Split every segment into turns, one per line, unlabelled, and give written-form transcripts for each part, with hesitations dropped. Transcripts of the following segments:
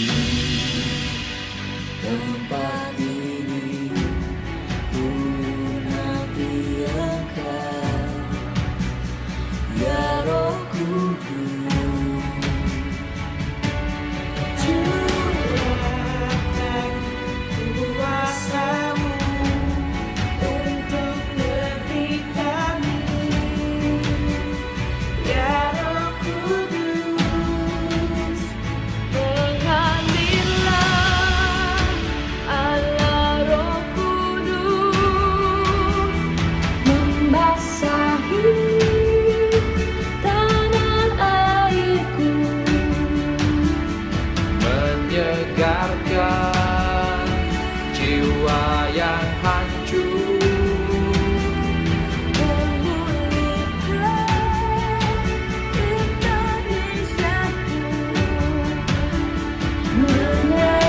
Di tempat ini ku nanti Engkau, ya Roh Kudus.
Curahkan kuasa-Mu untuk negeri kami, ya Roh Kudus. Mengalirlah Allah Roh Kudus, membasahi tanah airku,
Menyegarkan jiwa yang hancur,
memulihkan Indonesiaku. Mengalirlah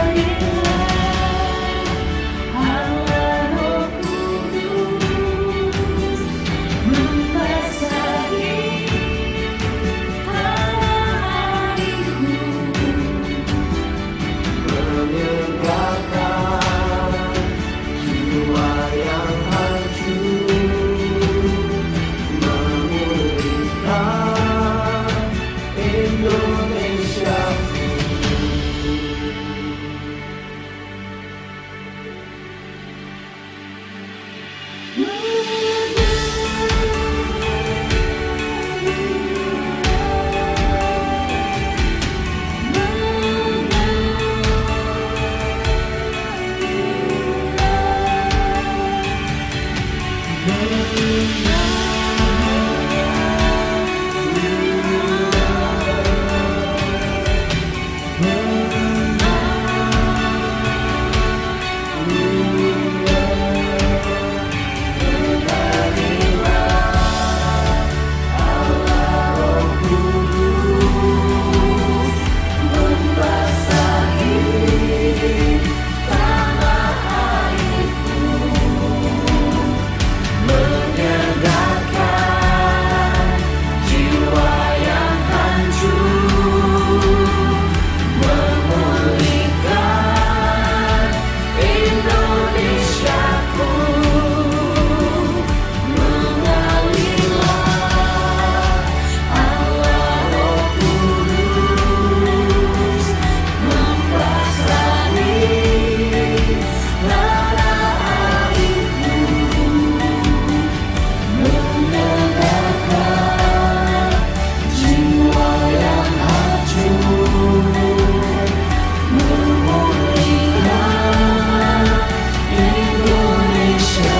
Allah Roh Kudus, membasahi tanah airku,
menyegarkan jiwa yang hancur, memulihkan Indonesia.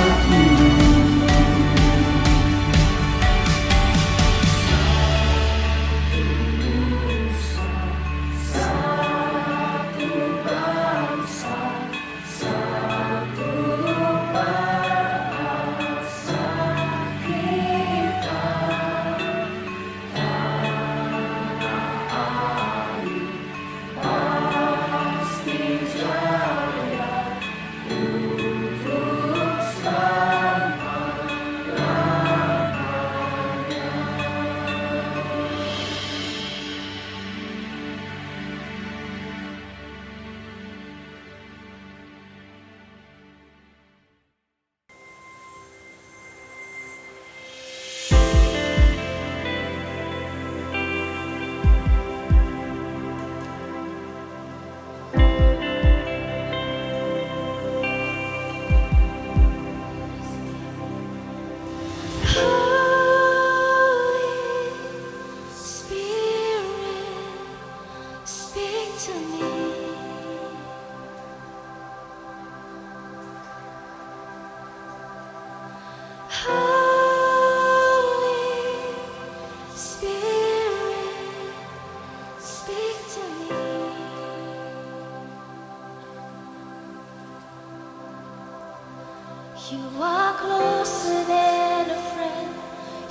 You are closer than a friend.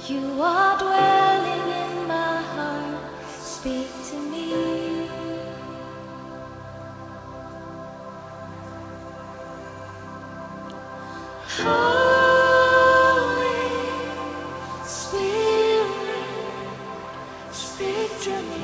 You are dwelling in my heart. Speak to me. Holy Spirit, speak to me.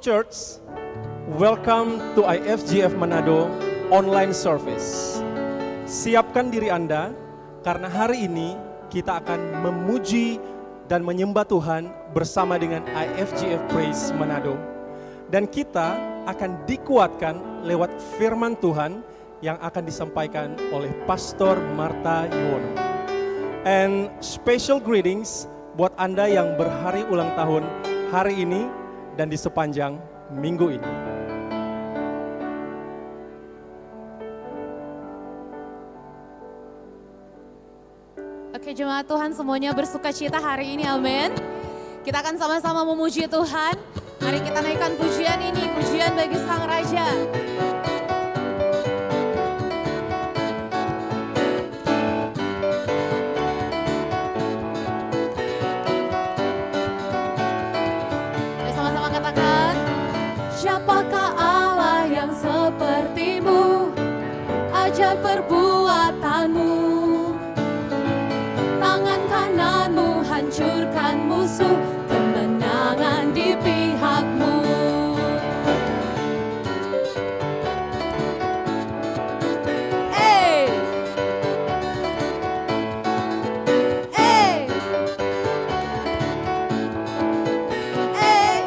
Church, welcome to IFGF Manado online service. Siapkan diri Anda, karena hari ini kita akan memuji dan menyembah Tuhan bersama dengan IFGF Praise Manado. Dan kita akan dikuatkan lewat firman Tuhan yang akan disampaikan oleh Pastor Martha Yuwono. And special greetings buat Anda yang berhari ulang tahun hari ini dan di sepanjang minggu ini.
Oke, jemaat Tuhan semuanya bersuka cita hari ini, amin. Kita akan sama-sama memuji Tuhan. Mari kita naikkan pujian ini, pujian bagi Sang Raja. Mari sama-sama katakan, siapakah Allah yang sepertimu, ajaib perbuatanmu. Tangan kananmu hancurkan musuh, kemenangan di pihakmu. Hey! Hey! Hey!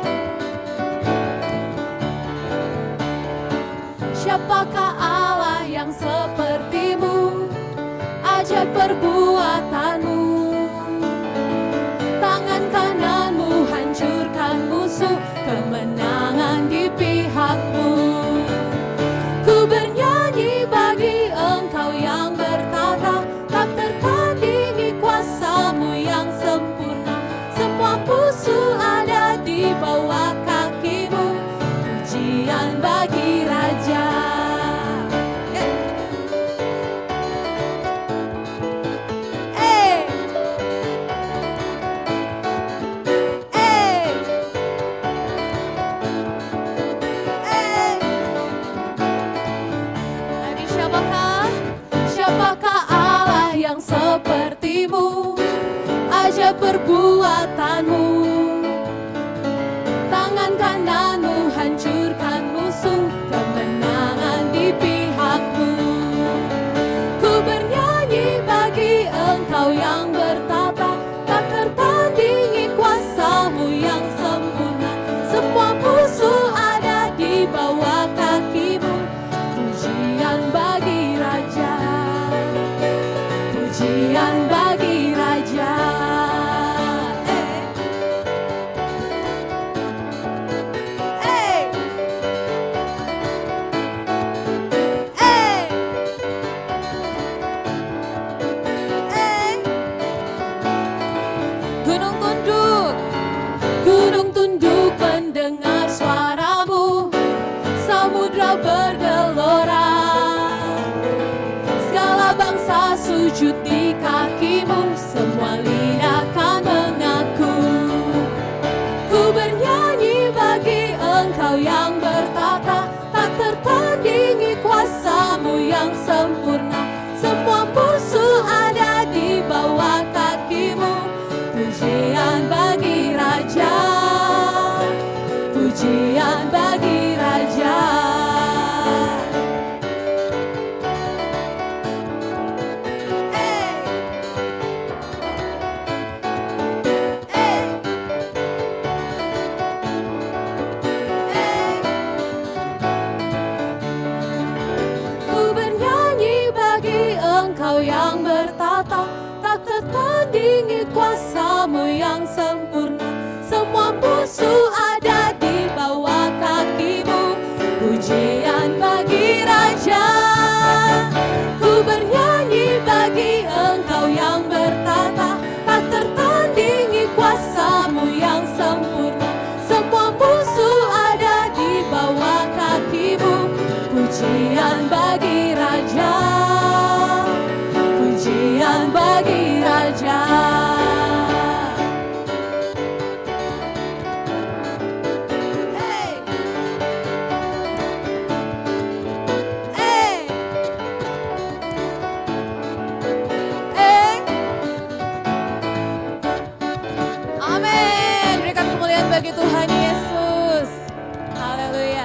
Siapakah Allah yang sepertimu, ajaib perbuatanmu. Tangan kananmu hancurkan musuh, kemenangan di pihakmu. Ku bernyanyi bagi Engkau yang bertata, tak tertandingi kuasamu yang sempurna. Semua musuh ada di bawah kakimu, pujian bagi Raja. Siapakah Allah yang sepertimu, ajaib perbuatanmu. Tangan kananmu hancurkan musuh, kemenangan di pihakmu. Ku bernyanyi bagi Engkau yang bertata, tak tertandingi kuasamu yang sempurna. Semua musuh ada di bawah kakimu, pujian bagi Raja. Pujian bagi Raja. Gunung tunduk mendengar suaramu, samudra bergelora. Segala bangsa sujud di kakimu, semua lidah kan mengaku. Ku bernyanyi bagi Engkau yang bertata, tak tertandingi kuasamu yang sempurna. Semua musuh ada di bawah kakimu, pujian bagi Raja. Pujian bagi Raja.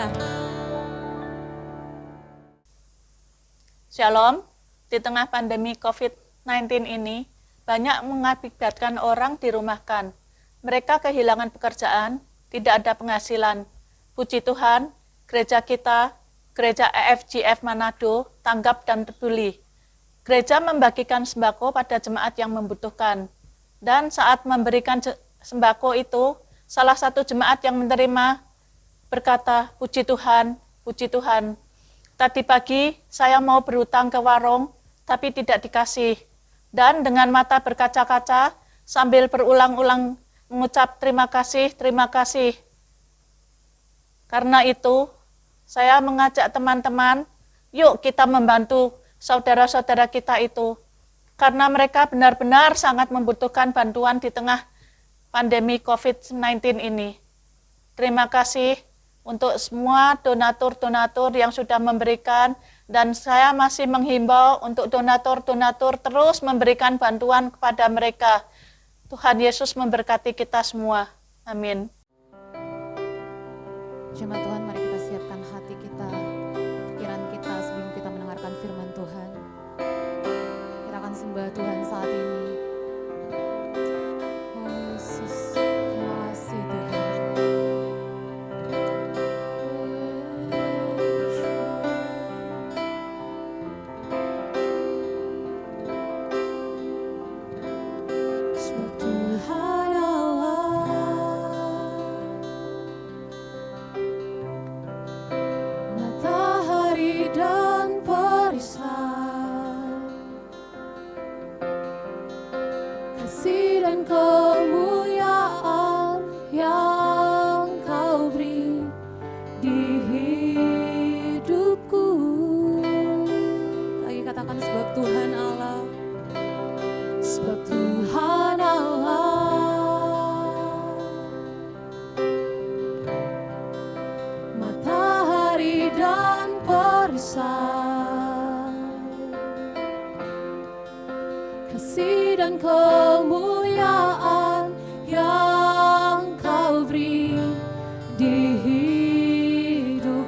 Haleluya.
Shalom, di tengah pandemi COVID-19 ini, banyak mengakibatkan orang dirumahkan. Mereka kehilangan pekerjaan, tidak ada penghasilan. Puji Tuhan, gereja kita, gereja EFGF Manado, tanggap dan peduli. Gereja membagikan sembako pada jemaat yang membutuhkan. Dan saat memberikan sembako itu, salah satu jemaat yang menerima berkata, puji Tuhan, puji Tuhan. Tadi pagi saya mau berhutang ke warung, tapi tidak dikasih. Dan dengan mata berkaca-kaca, sambil berulang-ulang mengucap terima kasih, terima kasih. Karena itu, saya mengajak teman-teman, yuk kita membantu saudara-saudara kita itu. Karena mereka benar-benar sangat membutuhkan bantuan di tengah pandemi COVID-19 ini. Terima kasih untuk semua donatur-donatur yang sudah memberikan, dan saya masih menghimbau untuk donatur-donatur terus memberikan bantuan kepada mereka. Tuhan Yesus memberkati kita semua. Amin.
Jemaat Tuhan, mari kita siapkan hati kita, pikiran kita sebelum kita mendengarkan firman Tuhan. Kita akan sembah Tuhan saat ini. Oh Yesus, terima kasih Tuhan. Sebab Tuhan Allah, matahari dan perisai, kasih dan kemuliaan yang Kau beri di hidupku. Lagi katakan sebab Tuhan Allah, sebab Tuhan Allah, matahari dan perisai, kasih dan kemuliaan yang Kau beri di hidupku.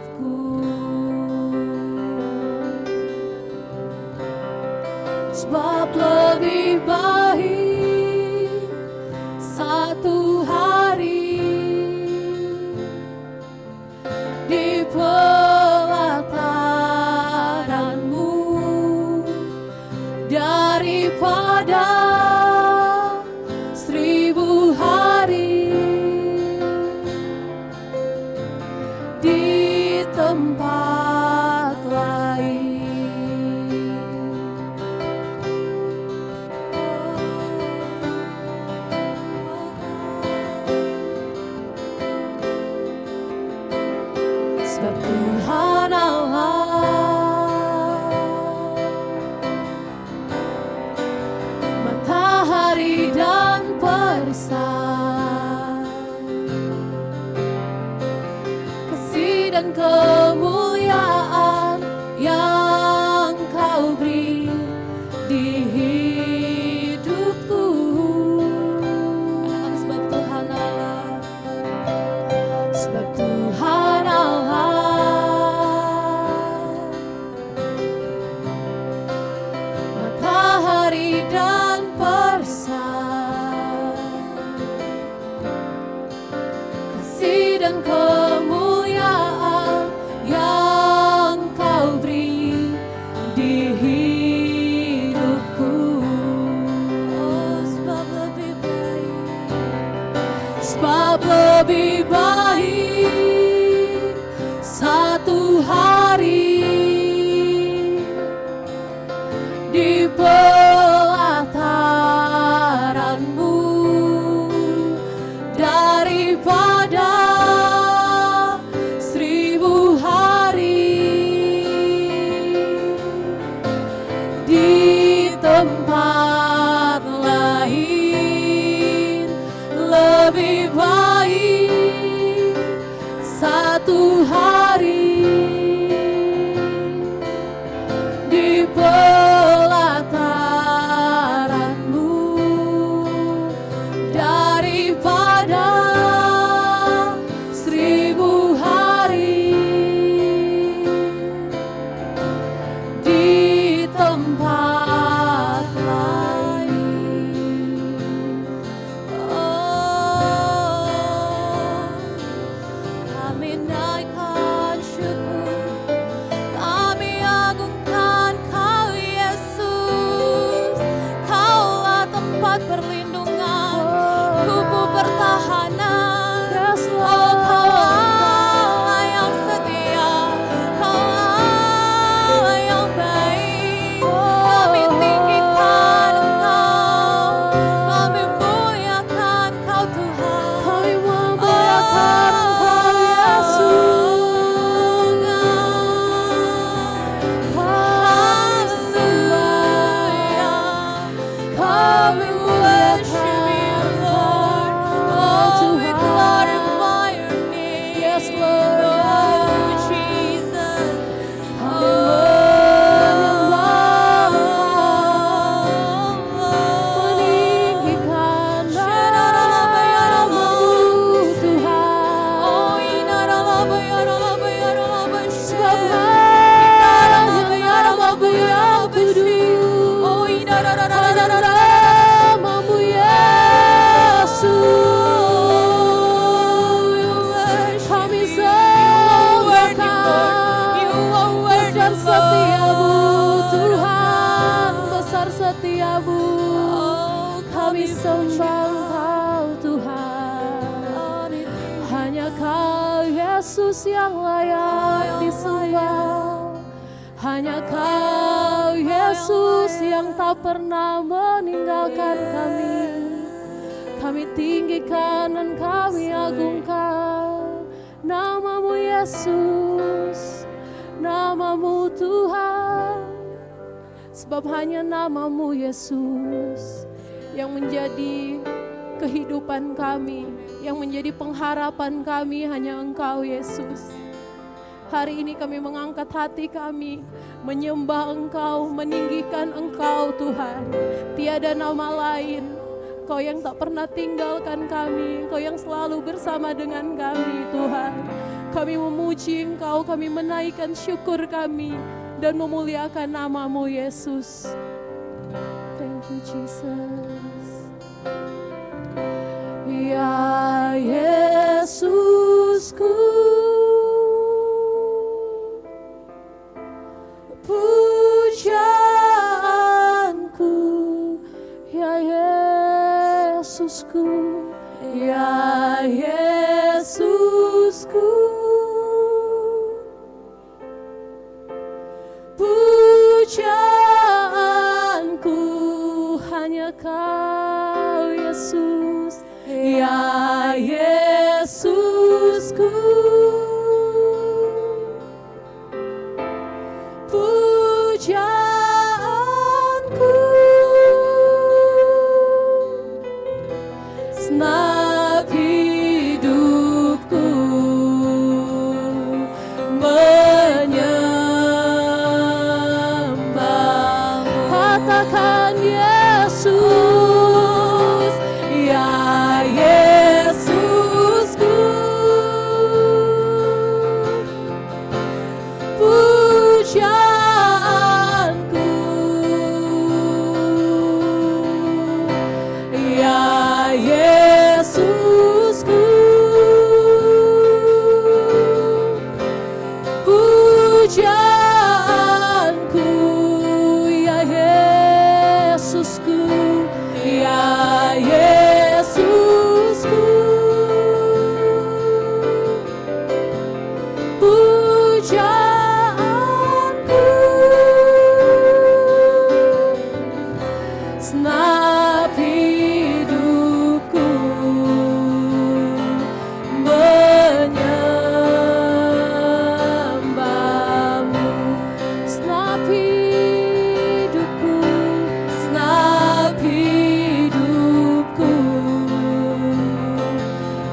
Sebab lebih baik satu hari di pelataranmu daripada 1000 hari di tempat lain. Sebab Tuhan Allah, matahari dan perisai, kasih dan kemuliaan yang Kau beri di hidupku. Katakan sebab Tuhan Allah, sebab Tuhan Allah, matahari dan perisai, kasih dan kemuliaan yang
sembah Engkau Tuhan. Hanya Kau Yesus yang layak disembah. Hanya Kau Yesus yang tak pernah meninggalkan kami. Kami tinggikan dan kami agungkan nama-Mu Yesus, nama-Mu Tuhan. Sebab hanya nama-Mu Yesus yang menjadi kehidupan kami, yang menjadi pengharapan kami, hanya Engkau Yesus. Hari ini kami mengangkat hati kami, menyembah Engkau, meninggikan Engkau Tuhan. Tiada nama lain, Engkau yang tak pernah tinggalkan kami, Engkau yang selalu bersama dengan kami Tuhan. Kami memuji Engkau, kami menaikkan syukur kami, dan memuliakan nama-Mu Yesus. Thank you Jesus. Ya Yesusku, pujaanku, ya Yesusku, ya Yesusku. Pujaanku hanya Kau Yesus, ya Yesusku. Pujaanku segenap hidupku menyembah. Katakan Yesus, ya Yesusku. Pujaanku, ya Yesusku. Pujaanku, ya Yesusku, ya Yesusku. Pujaanku segenap hidupku menyembah-Mu. Segenap hidupku, segenap hidupku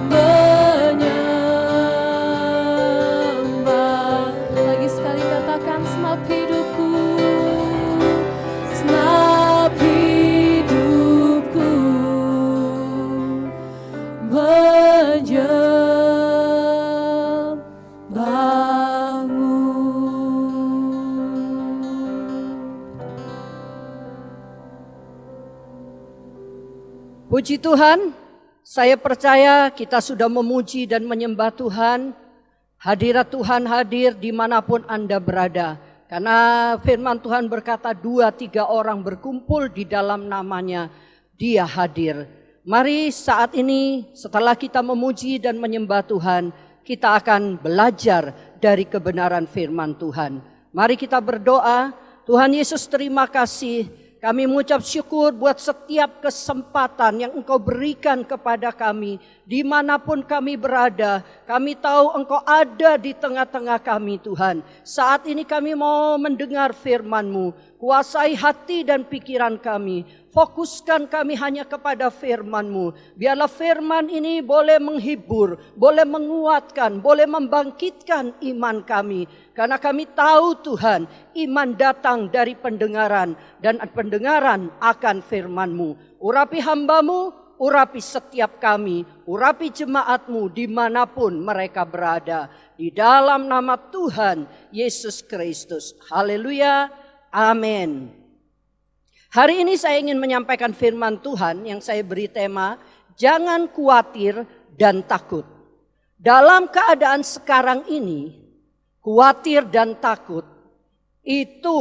menyembah. Lagi sekali katakan segenap hidupku, segenap hidupku menyembah-Mu.
Puji Tuhan, saya percaya kita sudah memuji dan menyembah Tuhan. Hadirat Tuhan hadir dimanapun Anda berada. Karena firman Tuhan berkata 2-3 orang berkumpul di dalam namanya, Dia hadir. Mari saat ini setelah kita memuji dan menyembah Tuhan, kita akan belajar dari kebenaran firman Tuhan. Mari kita berdoa. Tuhan Yesus, terima kasih. Kami mengucap syukur buat setiap kesempatan yang Engkau berikan kepada kami. Dimanapun kami berada, kami tahu Engkau ada di tengah-tengah kami Tuhan. Saat ini kami mau mendengar firman-Mu. Kuasai hati dan pikiran kami. Fokuskan kami hanya kepada firman-Mu. Biarlah firman ini boleh menghibur, boleh menguatkan, boleh membangkitkan iman kami. Karena kami tahu Tuhan, iman datang dari pendengaran dan pendengaran akan firman-Mu. Urapi hamba-Mu, urapi setiap kami, urapi jemaat-Mu dimanapun mereka berada. Di dalam nama Tuhan Yesus Kristus. Haleluya, amin. Hari ini saya ingin menyampaikan firman Tuhan yang saya beri tema, jangan khawatir dan takut. Dalam keadaan sekarang ini, khawatir dan takut itu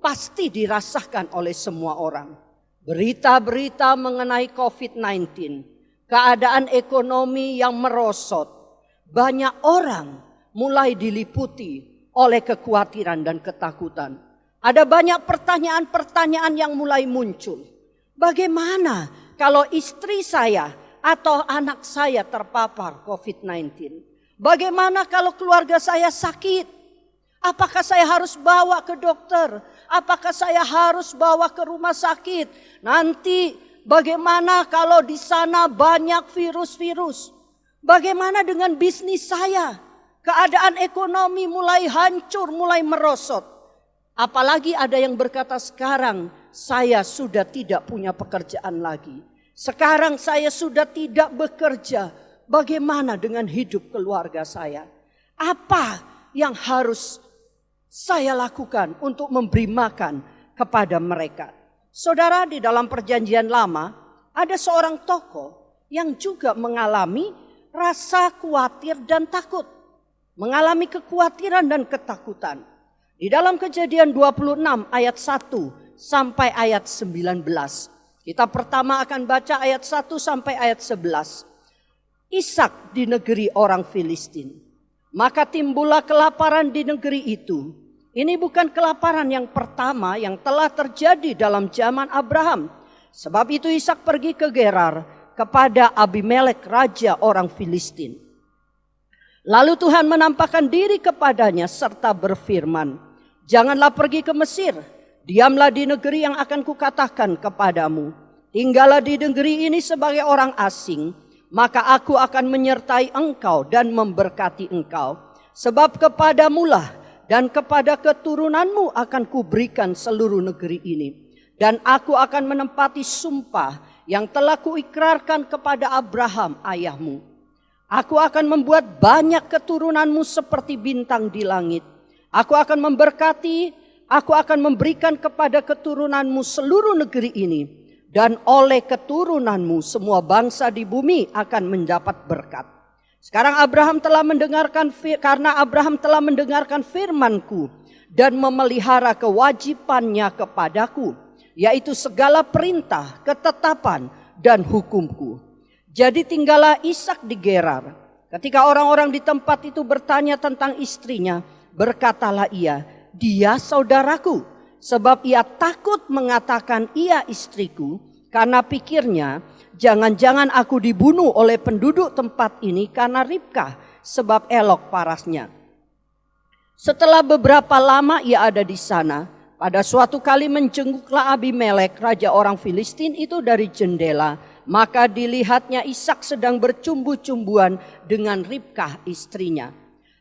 pasti dirasakan oleh semua orang. berita-berita mengenai COVID-19, keadaan ekonomi yang merosot, banyak orang mulai diliputi oleh kekhawatiran dan ketakutan. Ada banyak pertanyaan-pertanyaan yang mulai muncul. Bagaimana kalau istri saya atau anak saya terpapar COVID-19? Bagaimana kalau keluarga saya sakit? Apakah saya harus bawa ke dokter? Apakah saya harus bawa ke rumah sakit? Nanti bagaimana kalau di sana banyak virus-virus? Bagaimana dengan bisnis saya? Keadaan ekonomi mulai hancur, mulai merosot. Apalagi ada yang berkata sekarang saya sudah tidak punya pekerjaan lagi. Sekarang saya sudah tidak bekerja. Bagaimana dengan hidup keluarga saya? Apa yang harus saya lakukan untuk memberi makan kepada mereka? Saudara, di dalam perjanjian lama ada seorang tokoh yang juga mengalami rasa khawatir dan takut. Mengalami kekhawatiran dan ketakutan. Di dalam Kejadian 26 ayat 1 sampai ayat 19. Kita pertama akan baca ayat 1 sampai ayat 11. Ishak di negeri orang Filistin. Maka timbullah kelaparan di negeri itu. Ini bukan kelaparan yang pertama yang telah terjadi dalam zaman Abraham. Sebab itu Ishak pergi ke Gerar kepada Abimelek raja orang Filistin. Lalu Tuhan menampakkan diri kepadanya serta berfirman, janganlah pergi ke Mesir, diamlah di negeri yang akan kukatakan kepadamu. Tinggallah di negeri ini sebagai orang asing, maka aku akan menyertai engkau dan memberkati engkau. Sebab kepadamulah dan kepada keturunanmu akan kuberikan seluruh negeri ini. Dan aku akan menempati sumpah yang telah kuikrarkan kepada Abraham ayahmu. Aku akan membuat banyak keturunanmu seperti bintang di langit. Aku akan memberkati, aku akan memberikan kepada keturunanmu seluruh negeri ini. Dan oleh keturunanmu semua bangsa di bumi akan mendapat berkat. Sekarang karena Abraham telah mendengarkan firmanku dan memelihara kewajibannya kepadaku, yaitu segala perintah, ketetapan dan hukumku. Jadi tinggallah Ishak di Gerar. Ketika orang-orang di tempat itu bertanya tentang istrinya, berkatalah ia, dia saudaraku. Sebab ia takut mengatakan ia istriku, karena pikirnya jangan-jangan aku dibunuh oleh penduduk tempat ini karena Ribkah, sebab elok parasnya. Setelah beberapa lama ia ada di sana, pada suatu kali menjenguklah Abimelek raja orang Filistin itu dari jendela. Maka dilihatnya Ishak sedang bercumbu-cumbuan dengan Ribkah istrinya.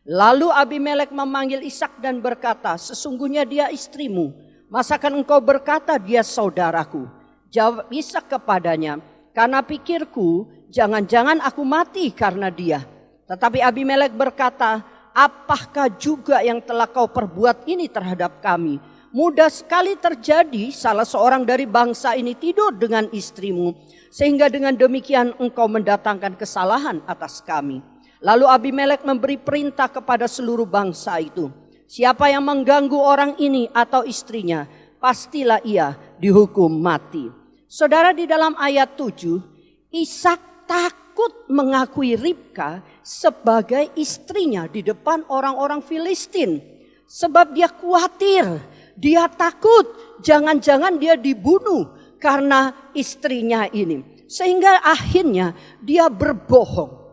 Lalu Abimelek memanggil Ishak dan berkata, sesungguhnya dia istrimu. Masakan engkau berkata dia saudaraku? Jawab Ishak kepadanya, karena pikirku jangan-jangan aku mati karena dia. Tetapi Abimelek berkata, apakah juga yang telah kau perbuat ini terhadap kami? Mudah sekali terjadi salah seorang dari bangsa ini tidur dengan istrimu, sehingga dengan demikian engkau mendatangkan kesalahan atas kami. Lalu Abimelek memberi perintah kepada seluruh bangsa itu, siapa yang mengganggu orang ini atau istrinya, pastilah ia dihukum mati. Saudara, di dalam ayat 7, Ishak takut mengakui Ribkah sebagai istrinya di depan orang-orang Filistin. Sebab dia khawatir, dia takut jangan-jangan dia dibunuh karena istrinya ini. Sehingga akhirnya dia berbohong.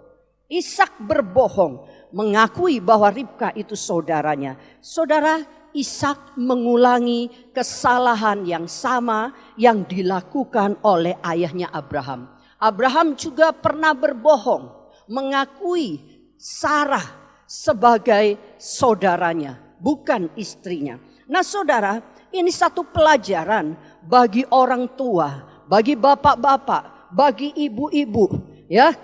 Ishak berbohong, mengakui bahwa Ribkah itu saudaranya. Saudara, Ishak mengulangi kesalahan yang sama yang dilakukan oleh ayahnya Abraham. Abraham juga pernah berbohong, mengakui Sarah sebagai saudaranya, bukan istrinya. Nah saudara, ini satu pelajaran bagi orang tua, bagi bapak-bapak, bagi ibu-ibu, ya.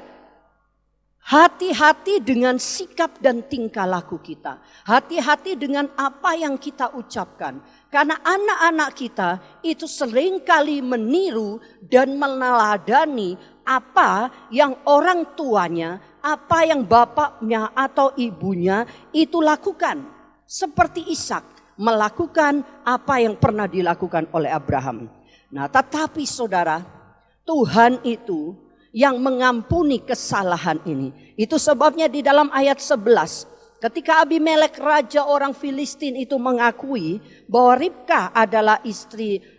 Hati-hati dengan sikap dan tingkah laku kita. Hati-hati dengan apa yang kita ucapkan. Karena anak-anak kita itu seringkali meniru dan meneladani apa yang orang tuanya, apa yang bapaknya atau ibunya itu lakukan. Seperti Ishak melakukan apa yang pernah dilakukan oleh Abraham. Nah, tetapi saudara, Tuhan itu yang mengampuni kesalahan ini. Itu sebabnya di dalam ayat 11, ketika Abimelek raja orang Filistin itu mengakui bahwa Ribka adalah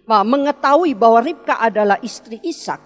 mengetahui bahwa Ribka adalah istri Ishak,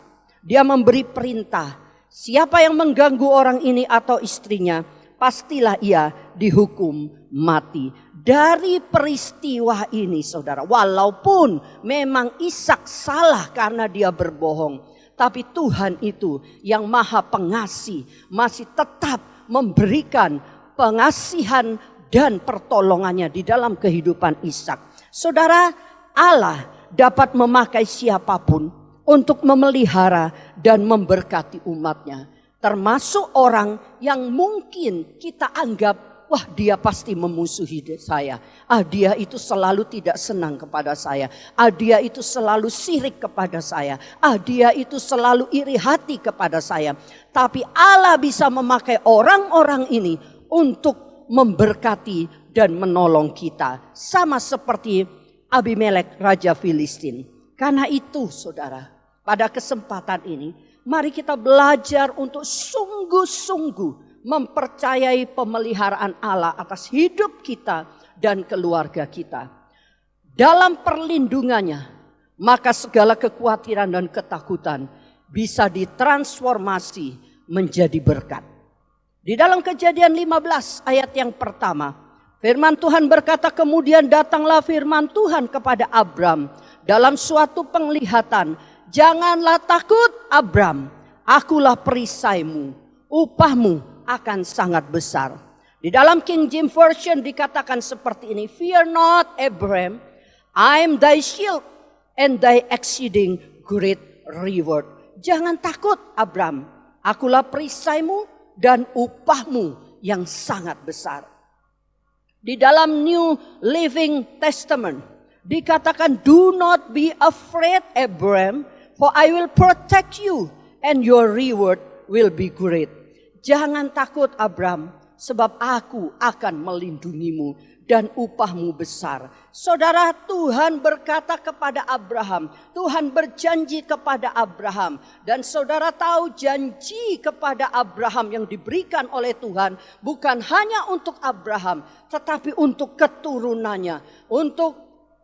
dia memberi perintah, siapa yang mengganggu orang ini atau istrinya, pastilah ia dihukum mati. Dari peristiwa ini saudara, walaupun memang Ishak salah karena dia berbohong, tapi Tuhan itu yang maha pengasih masih tetap memberikan pengasihan dan pertolongannya di dalam kehidupan Ishak. Saudara, Allah dapat memakai siapapun untuk memelihara dan memberkati umatnya. Termasuk orang yang mungkin kita anggap, wah dia pasti memusuhi saya. Dia itu selalu tidak senang kepada saya. Dia itu selalu sirik kepada saya. Dia itu selalu iri hati kepada saya. Tapi Allah bisa memakai orang-orang ini untuk memberkati dan menolong kita. Sama seperti Abimelek raja Filistin. Karena itu saudara, pada kesempatan ini mari kita belajar untuk sungguh-sungguh mempercayai pemeliharaan Allah atas hidup kita dan keluarga kita. Dalam perlindungannya, maka segala kekhawatiran dan ketakutan bisa ditransformasi menjadi berkat. Di dalam Kejadian 15 ayat yang pertama, firman Tuhan berkata, kemudian datanglah firman Tuhan kepada Abram dalam suatu penglihatan, janganlah takut Abram, akulah perisaimu, upahmu akan sangat besar. Di dalam King James Version dikatakan seperti ini, fear not Abram, I am thy shield and thy exceeding great reward. Jangan takut Abram, akulah perisaimu dan upahmu yang sangat besar. Di dalam New Living Testament dikatakan, do not be afraid Abram, for I will protect you and your reward will be great. Jangan takut Abram, sebab aku akan melindungimu dan upahmu besar. Saudara, Tuhan berkata kepada Abraham, Tuhan berjanji kepada Abraham, dan saudara tahu janji kepada Abraham yang diberikan oleh Tuhan bukan hanya untuk Abraham, tetapi untuk keturunannya, untuk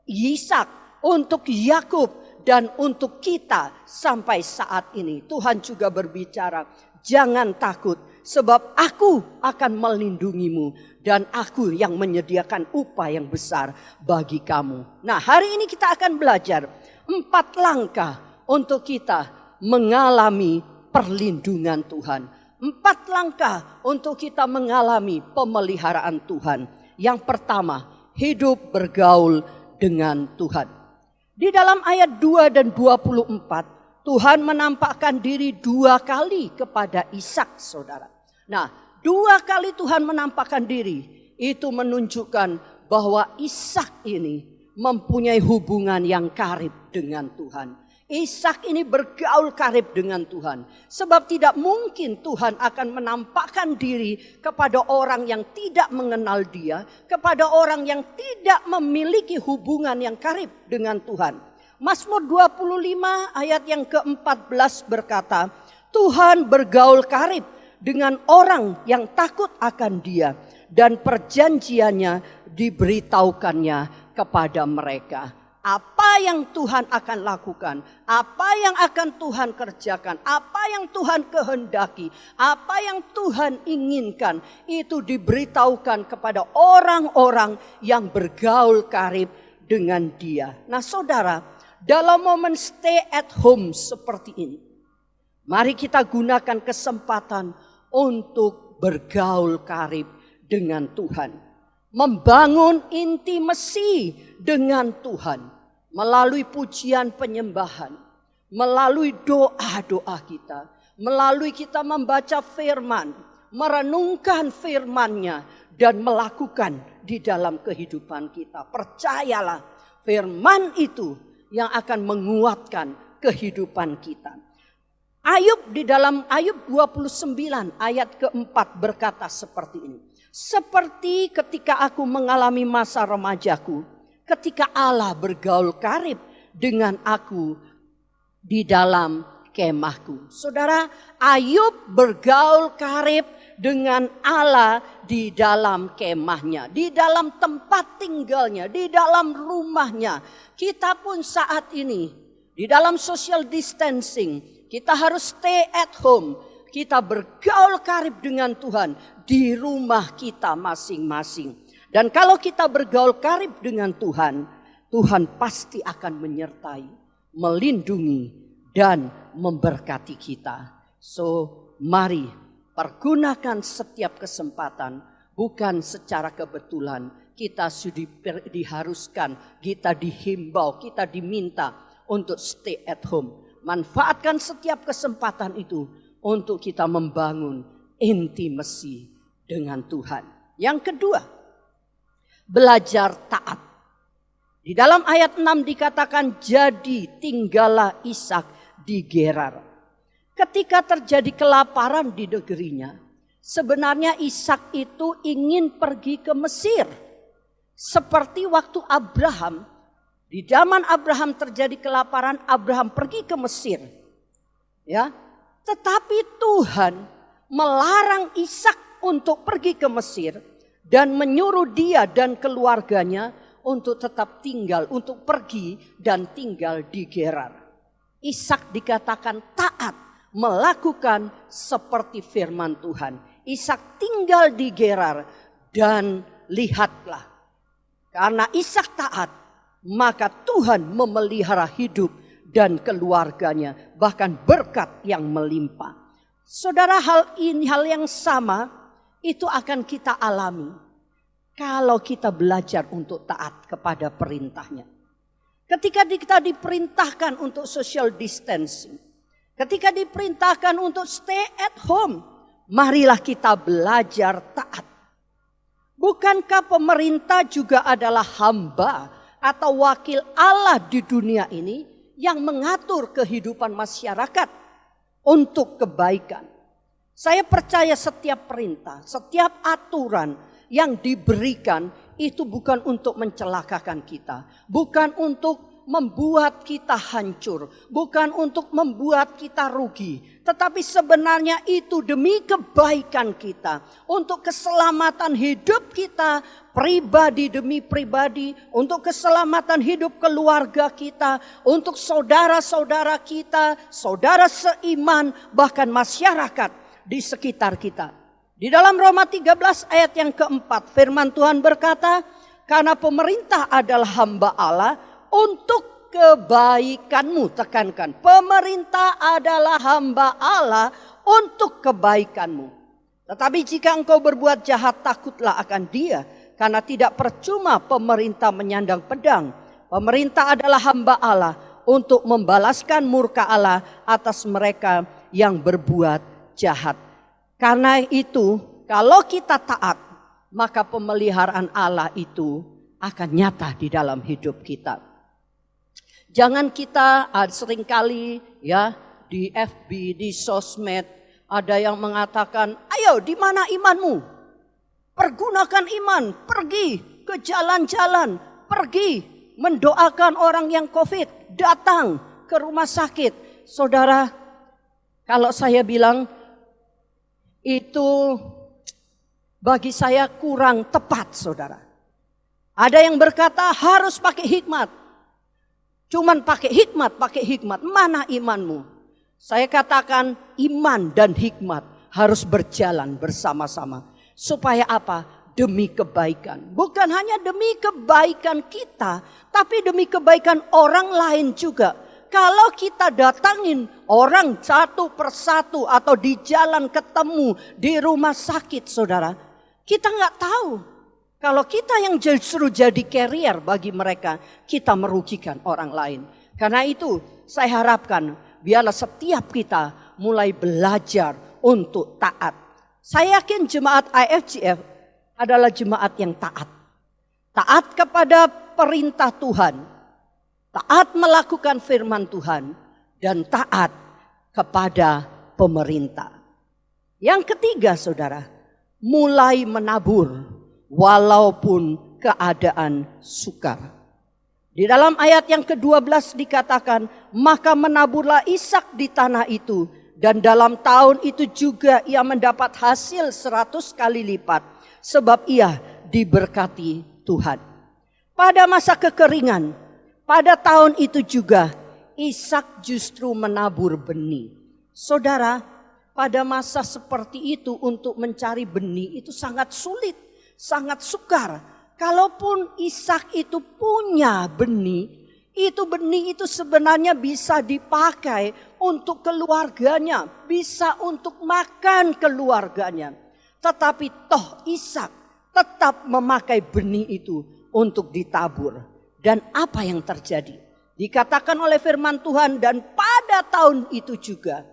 Ishak, untuk Yakub, dan untuk kita sampai saat ini. Tuhan juga berbicara, jangan takut, sebab aku akan melindungimu dan aku yang menyediakan upah yang besar bagi kamu. Nah, hari ini kita akan belajar 4 langkah untuk kita mengalami perlindungan Tuhan. 4 langkah untuk kita mengalami pemeliharaan Tuhan. Yang pertama, hidup bergaul dengan Tuhan. Di dalam ayat 2 dan 24, Tuhan menampakkan diri 2 kali kepada Ishak, saudara. Nah, 2 kali Tuhan menampakkan diri, itu menunjukkan bahwa Ishak ini mempunyai hubungan yang karib dengan Tuhan. Ishak ini bergaul karib dengan Tuhan. Sebab tidak mungkin Tuhan akan menampakkan diri kepada orang yang tidak mengenal dia, kepada orang yang tidak memiliki hubungan yang karib dengan Tuhan. Mazmur 25 ayat yang ke-14 berkata, Tuhan bergaul karib dengan orang yang takut akan dia, dan perjanjiannya diberitahukannya kepada mereka. Apa yang Tuhan akan lakukan, apa yang akan Tuhan kerjakan, apa yang Tuhan kehendaki, apa yang Tuhan inginkan, itu diberitahukan kepada orang-orang yang bergaul karib dengan dia. Nah saudara, dalam momen stay at home seperti ini, mari kita gunakan kesempatan untuk bergaul karib dengan Tuhan. Membangun intimasi dengan Tuhan melalui pujian penyembahan, melalui doa-doa kita, melalui kita membaca firman, merenungkan firman-Nya dan melakukan di dalam kehidupan kita. Percayalah, firman itu yang akan menguatkan kehidupan kita. Ayub di dalam Ayub 29 ayat keempat berkata seperti ini. Seperti ketika aku mengalami masa remajaku, ketika Allah bergaul karib dengan aku di dalam kemahku. Saudara, Ayub bergaul karib dengan Allah di dalam kemahnya, di dalam tempat tinggalnya, di dalam rumahnya. Kita pun saat ini di dalam social distancing, kita harus stay at home. Kita bergaul karib dengan Tuhan di rumah kita masing-masing. Dan kalau kita bergaul karib dengan Tuhan, Tuhan pasti akan menyertai, melindungi, dan memberkati kita. So, mari pergunakan setiap kesempatan, bukan secara kebetulan. Kita sudah diharuskan, kita dihimbau, kita diminta untuk stay at home. Manfaatkan setiap kesempatan itu untuk kita membangun intimasi dengan Tuhan. Yang kedua, belajar taat. Di dalam ayat 6 dikatakan, jadi tinggallah Ishak di Gerar. Ketika terjadi kelaparan di negerinya, sebenarnya Ishak itu ingin pergi ke Mesir. Seperti waktu Abraham, di zaman Abraham terjadi kelaparan, Abraham pergi ke Mesir. Ya, tetapi Tuhan melarang Ishak untuk pergi ke Mesir dan menyuruh dia dan keluarganya untuk tetap tinggal, untuk pergi dan tinggal di Gerar. Ishak dikatakan taat, melakukan seperti firman Tuhan. Ishak tinggal di Gerar dan lihatlah, karena Ishak taat, maka Tuhan memelihara hidup dan keluarganya, bahkan berkat yang melimpah. Saudara, hal yang sama itu akan kita alami kalau kita belajar untuk taat kepada perintahnya. Ketika kita diperintahkan untuk social distancing, ketika diperintahkan untuk stay at home, marilah kita belajar taat. Bukankah pemerintah juga adalah hamba atau wakil Allah di dunia ini yang mengatur kehidupan masyarakat untuk kebaikan? Saya percaya setiap perintah, setiap aturan yang diberikan itu bukan untuk mencelakakan kita, bukan untuk membuat kita hancur, bukan untuk membuat kita rugi, tetapi sebenarnya itu demi kebaikan kita, untuk keselamatan hidup kita pribadi demi pribadi, untuk keselamatan hidup keluarga kita, untuk saudara-saudara kita, saudara seiman, bahkan masyarakat di sekitar kita. Di dalam Roma 13 ayat yang keempat, firman Tuhan berkata, karena pemerintah adalah hamba Allah untuk kebaikanmu. Tekankan, pemerintah adalah hamba Allah untuk kebaikanmu. Tetapi jika engkau berbuat jahat, takutlah akan dia, karena tidak percuma pemerintah menyandang pedang. Pemerintah adalah hamba Allah untuk membalaskan murka Allah atas mereka yang berbuat jahat. Karena itu, kalau kita taat, maka pemeliharaan Allah itu akan nyata di dalam hidup kita. Jangan kita seringkali ya di FB, di sosmed ada yang mengatakan, ayo di mana imanmu? Pergunakan iman, pergi ke jalan-jalan, pergi mendoakan orang yang COVID, datang ke rumah sakit. Saudara, kalau saya bilang itu bagi saya kurang tepat, saudara. Ada yang berkata harus pakai hikmat. Cuman pakai hikmat. Mana imanmu? Saya katakan iman dan hikmat harus berjalan bersama-sama. Supaya apa? Demi kebaikan. Bukan hanya demi kebaikan kita, tapi demi kebaikan orang lain juga. Kalau kita datangin orang satu persatu atau di jalan ketemu, di rumah sakit, saudara, kita nggak tahu. Kalau kita yang justru jadi carrier bagi mereka, kita merugikan orang lain. Karena itu saya harapkan biarlah setiap kita mulai belajar untuk taat. Saya yakin jemaat IFGF adalah jemaat yang taat. Taat kepada perintah Tuhan. Taat melakukan firman Tuhan. Dan taat kepada pemerintah. Yang ketiga, saudara, mulai menabur walaupun keadaan sukar. Di dalam ayat yang ke-12 dikatakan, maka menaburlah Ishak di tanah itu. Dan dalam tahun itu juga ia mendapat hasil 100 kali lipat. Sebab ia diberkati Tuhan. Pada masa kekeringan, pada tahun itu juga Ishak justru menabur benih. Saudara, pada masa seperti itu untuk mencari benih itu sangat sulit, sangat sukar. Kalaupun Ishak itu punya benih itu sebenarnya bisa dipakai untuk keluarganya, bisa untuk makan keluarganya. Tetapi toh Ishak tetap memakai benih itu untuk ditabur. Dan apa yang terjadi? Dikatakan oleh firman Tuhan, dan pada tahun itu juga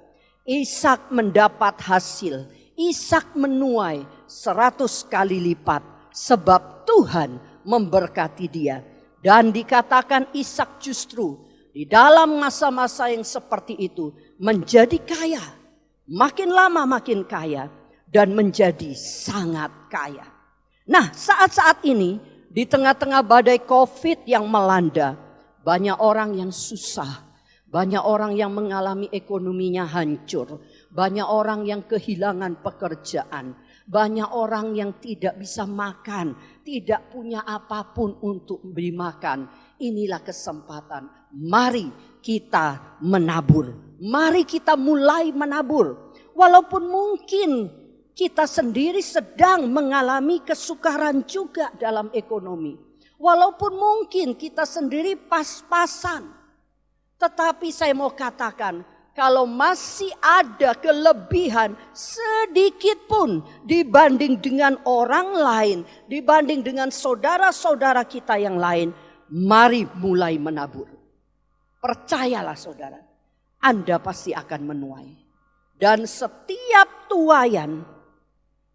Ishak mendapat hasil. Ishak menuai 100 kali lipat sebab Tuhan memberkati dia. Dan dikatakan Ishak justru di dalam masa-masa yang seperti itu menjadi kaya. Makin lama makin kaya dan menjadi sangat kaya. Nah, saat-saat ini di tengah-tengah badai COVID yang melanda, banyak orang yang susah, banyak orang yang mengalami ekonominya hancur, banyak orang yang kehilangan pekerjaan, banyak orang yang tidak bisa makan, tidak punya apapun untuk beli makan. Inilah kesempatan. Mari kita menabur. Mari kita mulai menabur. Walaupun mungkin kita sendiri sedang mengalami kesukaran juga dalam ekonomi. Walaupun mungkin kita sendiri pas-pasan. Tetapi saya mau katakan, kalau masih ada kelebihan sedikit pun dibanding dengan orang lain, dibanding dengan saudara-saudara kita yang lain, mari mulai menabur. Percayalah saudara, Anda pasti akan menuai. Dan setiap tuaian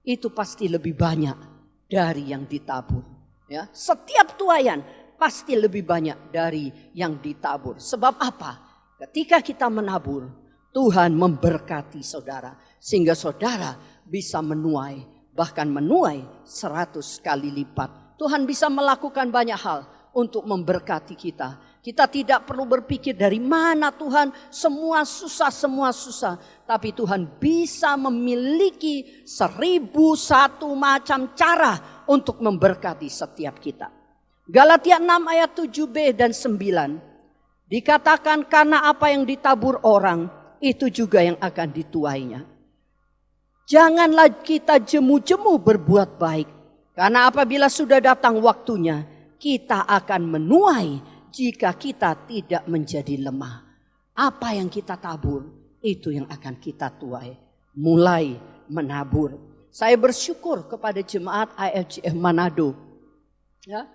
itu pasti lebih banyak dari yang ditabur. Ya, setiap tuaian pasti lebih banyak dari yang ditabur. Sebab apa? Ketika kita menabur, Tuhan memberkati saudara. Sehingga saudara bisa menuai, bahkan menuai 100 kali lipat. Tuhan bisa melakukan banyak hal untuk memberkati kita. Kita tidak perlu berpikir dari mana Tuhan, semua susah. Tapi Tuhan bisa memiliki 1001 macam cara untuk memberkati setiap kita. Galatia 6 ayat 7b dan 9. Dikatakan karena apa yang ditabur orang, itu juga yang akan dituainya. Janganlah kita jemu-jemu berbuat baik. Karena apabila sudah datang waktunya, kita akan menuai jika kita tidak menjadi lemah. Apa yang kita tabur, itu yang akan kita tuai. Mulai menabur. Saya bersyukur kepada jemaat IFGF Manado. Ya,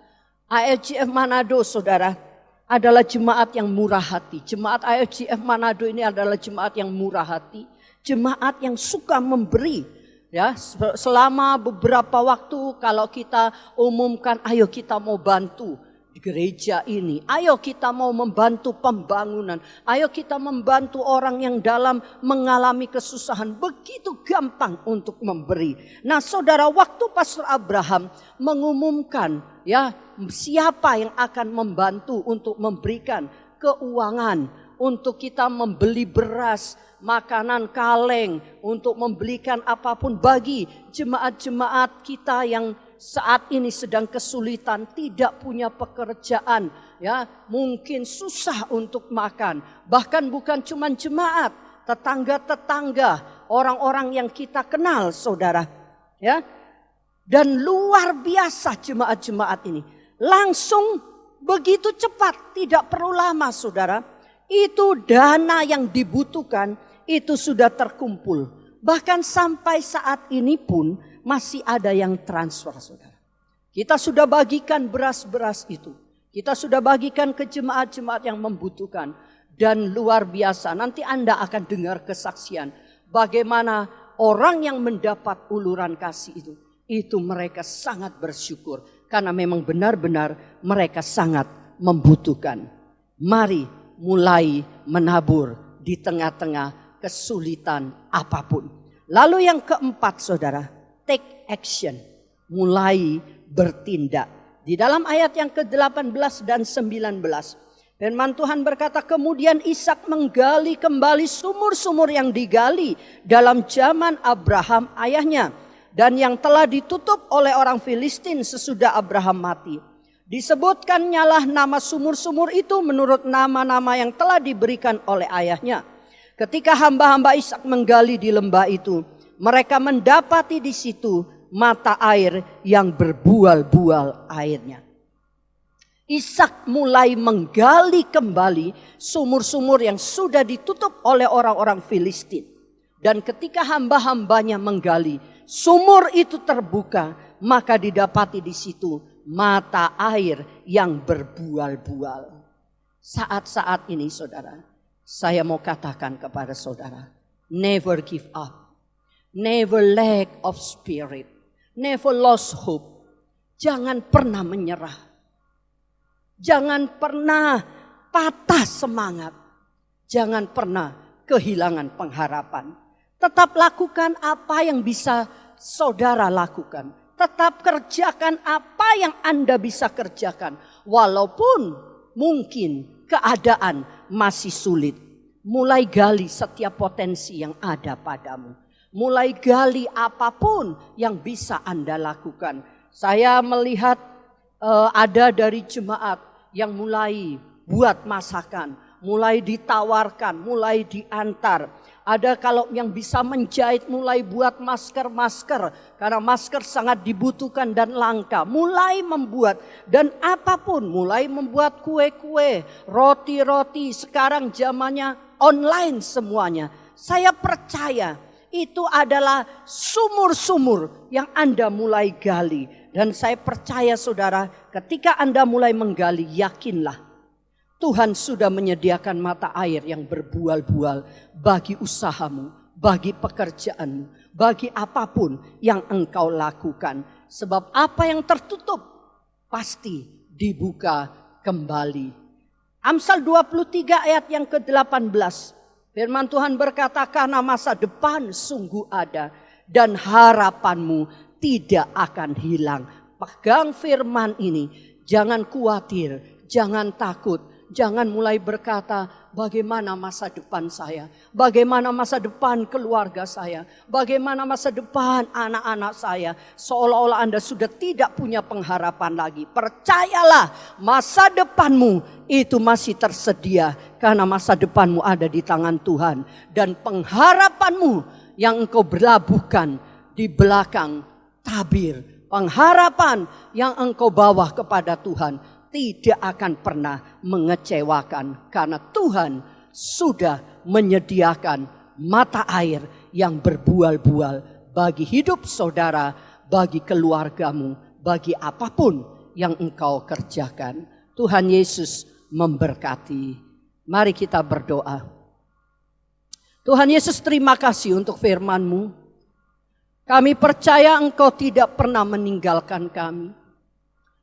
IFGF Manado saudara, adalah jemaat yang murah hati. Jemaat IFGF Manado ini adalah jemaat yang murah hati. Jemaat yang suka memberi. Ya, selama beberapa waktu kalau kita umumkan, ayo kita mau bantu di gereja ini. Ayo kita mau membantu pembangunan. Ayo kita membantu orang yang dalam mengalami kesusahan. Begitu gampang untuk memberi. Nah saudara, waktu Pastor Abraham mengumumkan ya siapa yang akan membantu untuk memberikan keuangan, untuk kita membeli beras, makanan kaleng, untuk membelikan apapun bagi jemaat-jemaat kita yang saat ini sedang kesulitan, tidak punya pekerjaan, ya, mungkin susah untuk makan. Bahkan bukan cuma jemaat, tetangga-tetangga, orang-orang yang kita kenal, saudara, ya. Dan luar biasa jemaat-jemaat ini. Langsung begitu cepat, tidak perlu lama saudara. Itu dana yang dibutuhkan itu sudah terkumpul. Bahkan sampai saat ini pun masih ada yang transfer saudara. Kita sudah bagikan beras-beras itu. Kita sudah bagikan ke jemaat-jemaat yang membutuhkan. Dan luar biasa, nanti Anda akan dengar kesaksian. Bagaimana orang yang mendapat uluran kasih itu mereka sangat bersyukur. Karena memang benar-benar mereka sangat membutuhkan. Mari mulai menabur di tengah-tengah kesulitan apapun. Lalu yang keempat saudara, take action. Mulai bertindak. Di dalam ayat yang ke-18 dan 19. Firman Tuhan berkata, kemudian Ishak menggali kembali sumur-sumur yang digali dalam zaman Abraham ayahnya, dan yang telah ditutup oleh orang Filistin sesudah Abraham mati. Disebutkannya lah nama sumur-sumur itu menurut nama-nama yang telah diberikan oleh ayahnya. Ketika hamba-hamba Ishak menggali di lembah itu, mereka mendapati di situ mata air yang berbual-bual airnya. Ishak mulai menggali kembali sumur-sumur yang sudah ditutup oleh orang-orang Filistin. Dan ketika hamba-hambanya menggali, sumur itu terbuka, maka didapati di situ mata air yang berbual-bual. Saat-saat ini saudara, saya mau katakan kepada saudara, never give up, never lack of spirit, never lose hope. Jangan pernah menyerah, jangan pernah patah semangat, jangan pernah kehilangan pengharapan. Tetap lakukan apa yang bisa saudara lakukan. Tetap kerjakan apa yang Anda bisa kerjakan. Walaupun mungkin keadaan masih sulit. Mulai gali setiap potensi yang ada padamu. Mulai gali apapun yang bisa Anda lakukan. Saya melihat ada dari jemaat yang mulai buat masakan. Mulai ditawarkan, mulai diantar. Ada kalau yang bisa menjahit mulai buat masker-masker. Karena masker sangat dibutuhkan dan langka. Mulai membuat dan apapun. Mulai membuat kue-kue, roti-roti. Sekarang zamannya online semuanya. Saya percaya itu adalah sumur-sumur yang Anda mulai gali. Dan saya percaya saudara, ketika Anda mulai menggali, yakinlah Tuhan sudah menyediakan mata air yang berbual-bual bagi usahamu, bagi pekerjaanmu, bagi apapun yang engkau lakukan. Sebab apa yang tertutup pasti dibuka kembali. Amsal 23 ayat yang ke-18. Firman Tuhan berkata, karena masa depan sungguh ada dan harapanmu tidak akan hilang. Pegang firman ini, jangan khawatir, jangan takut. Jangan mulai berkata, bagaimana masa depan saya? Bagaimana masa depan keluarga saya? Bagaimana masa depan anak-anak saya? Seolah-olah Anda sudah tidak punya pengharapan lagi. Percayalah, masa depanmu itu masih tersedia. Karena masa depanmu ada di tangan Tuhan. Dan pengharapanmu yang engkau berlabuhkan di belakang tabir. Pengharapan yang engkau bawa kepada Tuhan tidak akan pernah mengecewakan, karena Tuhan sudah menyediakan mata air yang berbual-bual bagi hidup saudara, bagi keluargamu, bagi apapun yang engkau kerjakan. Tuhan Yesus memberkati. Mari kita berdoa. Tuhan Yesus, terima kasih untuk firman-Mu. Kami percaya Engkau tidak pernah meninggalkan kami.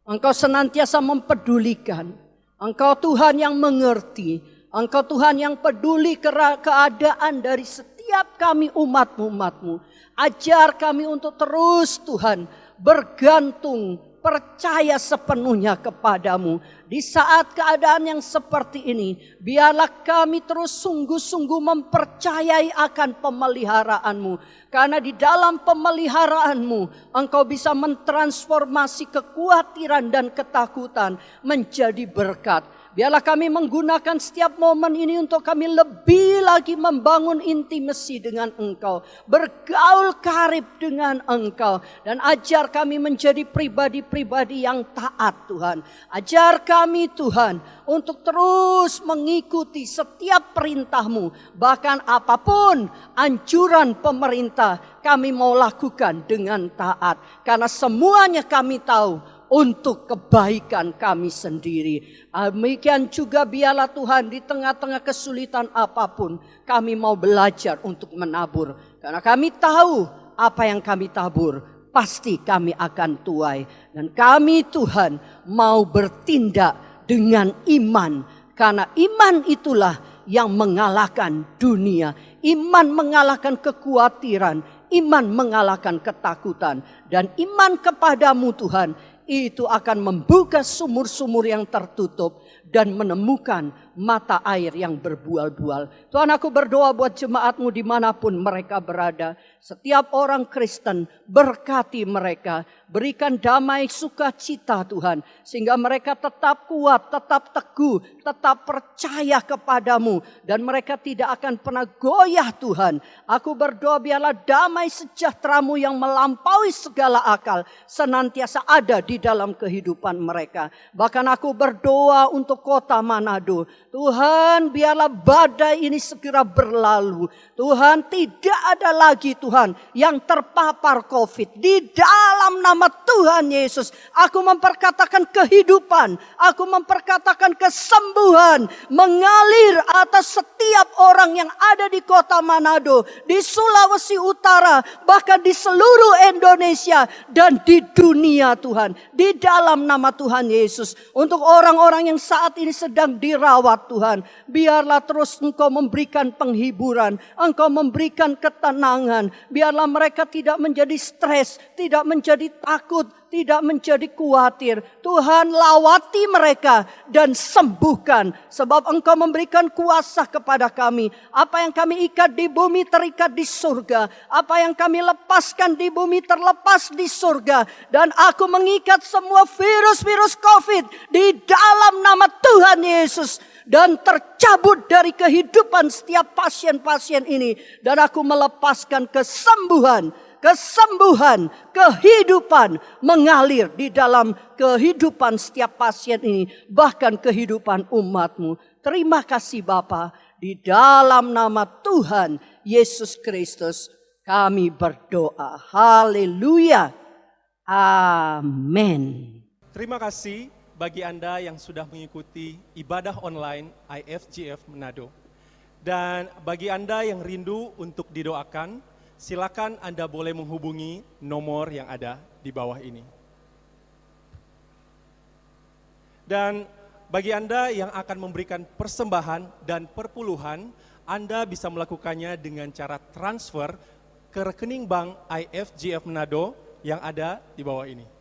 Engkau senantiasa mempedulikan. Engkau Tuhan yang mengerti. Engkau Tuhan yang peduli keadaan dari setiap kami umat-Mu. Ajar kami untuk terus Tuhan bergantung, percaya sepenuhnya kepadamu. Di saat keadaan yang seperti ini, biarlah kami terus sungguh-sungguh mempercayai akan pemeliharaanmu. Karena di dalam pemeliharaanmu, engkau bisa mentransformasi kekhawatiran dan ketakutan menjadi berkat. Biarlah kami menggunakan setiap momen ini untuk kami lebih lagi membangun intimasi dengan Engkau. Bergaul karib dengan Engkau. Dan ajar kami menjadi pribadi-pribadi yang taat Tuhan. Ajar kami Tuhan untuk terus mengikuti setiap perintah-Mu. Bahkan apapun anjuran pemerintah kami mau lakukan dengan taat. Karena semuanya kami tahu untuk kebaikan kami sendiri. Demikian juga biarlah Tuhan di tengah-tengah kesulitan apapun kami mau belajar untuk menabur. Karena kami tahu apa yang kami tabur pasti kami akan tuai. Dan kami Tuhan mau bertindak dengan iman. Karena iman itulah yang mengalahkan dunia. Iman mengalahkan kekhawatiran. Iman mengalahkan ketakutan. Dan iman kepadamu Tuhan, itu akan membuka sumur-sumur yang tertutup dan menemukan mata air yang berbual-bual. Tuhan, aku berdoa buat jemaatmu dimanapun mereka berada. Setiap orang Kristen, berkati mereka. Berikan damai sukacita Tuhan. Sehingga mereka tetap kuat, tetap teguh, tetap percaya kepadamu. Dan mereka tidak akan pernah goyah Tuhan. Aku berdoa biarlah damai sejahtera-Mu yang melampaui segala akal senantiasa ada di dalam kehidupan mereka. Bahkan aku berdoa untuk kota Manado. Tuhan, biarlah badai ini segera berlalu. Tuhan, tidak ada lagi Tuhan yang terpapar COVID. Di dalam nama Tuhan Yesus, aku memperkatakan kehidupan, aku memperkatakan kesembuhan mengalir atas setiap orang yang ada di kota Manado, di Sulawesi Utara, bahkan di seluruh Indonesia dan di dunia Tuhan. Di dalam nama Tuhan Yesus, untuk orang-orang yang saat ini sedang dirawat Tuhan, biarlah terus Engkau memberikan penghiburan, Engkau memberikan ketenangan. Biarlah mereka tidak menjadi stres, tidak menjadi takut, tidak menjadi khawatir. Tuhan, lawati mereka dan sembuhkan. Sebab Engkau memberikan kuasa kepada kami. Apa yang kami ikat di bumi terikat di surga. Apa yang kami lepaskan di bumi terlepas di surga. Dan aku mengikat semua virus-virus COVID di dalam nama Tuhan Yesus. Dan tercabut dari kehidupan setiap pasien-pasien ini. Dan aku melepaskan kesembuhan, kehidupan mengalir di dalam kehidupan setiap pasien ini. Bahkan kehidupan umat-Mu. Terima kasih Bapa. Di dalam nama Tuhan Yesus Kristus kami berdoa. Haleluya. Amin.
Terima kasih bagi Anda yang sudah mengikuti ibadah online IFGF Manado. Dan bagi Anda yang rindu untuk didoakan, silakan Anda boleh menghubungi nomor yang ada di bawah ini. Dan bagi Anda yang akan memberikan persembahan dan perpuluhan, Anda bisa melakukannya dengan cara transfer ke rekening bank IFGF Manado yang ada di bawah ini.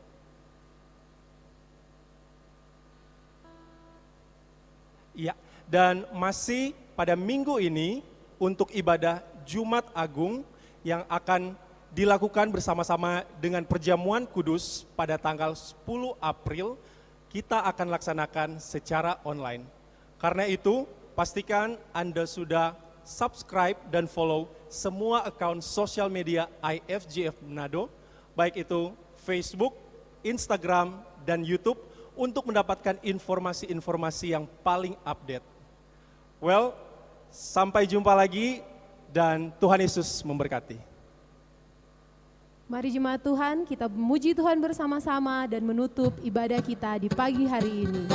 Ya, dan masih pada minggu ini untuk ibadah Jumat Agung yang akan dilakukan bersama-sama dengan perjamuan kudus pada tanggal 10 April, kita akan laksanakan secara online. Karena itu, pastikan Anda sudah subscribe dan follow semua akun sosial media IFGF Manado, baik itu Facebook, Instagram, dan YouTube, untuk mendapatkan informasi-informasi yang paling update. Well, sampai jumpa lagi dan Tuhan Yesus memberkati.
Mari jemaat Tuhan, kita memuji Tuhan bersama-sama dan menutup ibadah kita di pagi hari ini.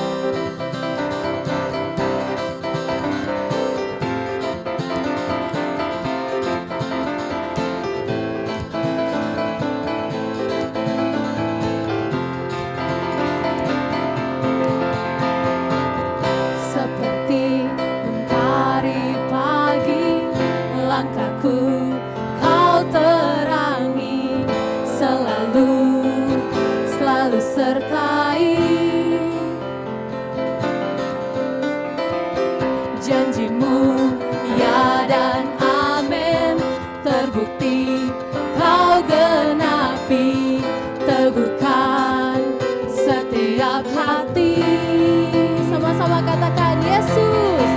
Sertai janjimu, ya dan amin, terbukti kau genapi, teguhkan setiap hati. Sama-sama katakan Yesus,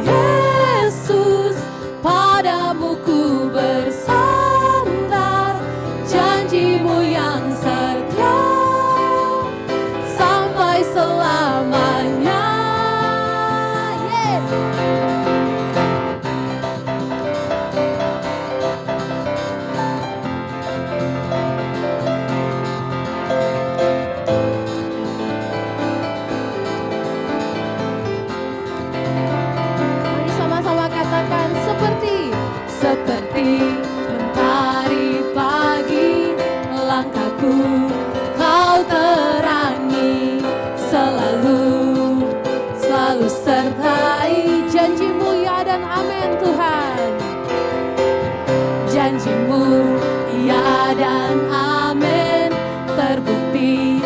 Yesus, padamu ku bersandar, janjimu yang setia sampai selamanya. Mari sama-sama katakan seperti mentari pagi, langkahku kau terangi, selalu sertai, janjimu ya dan amin Tuhan. Janjimu ya dan amin, terbukti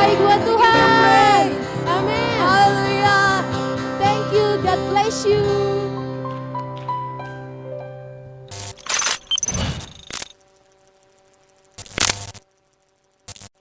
terbaik buat Tuhan. Amin. Haleluya. Thank you, God bless you.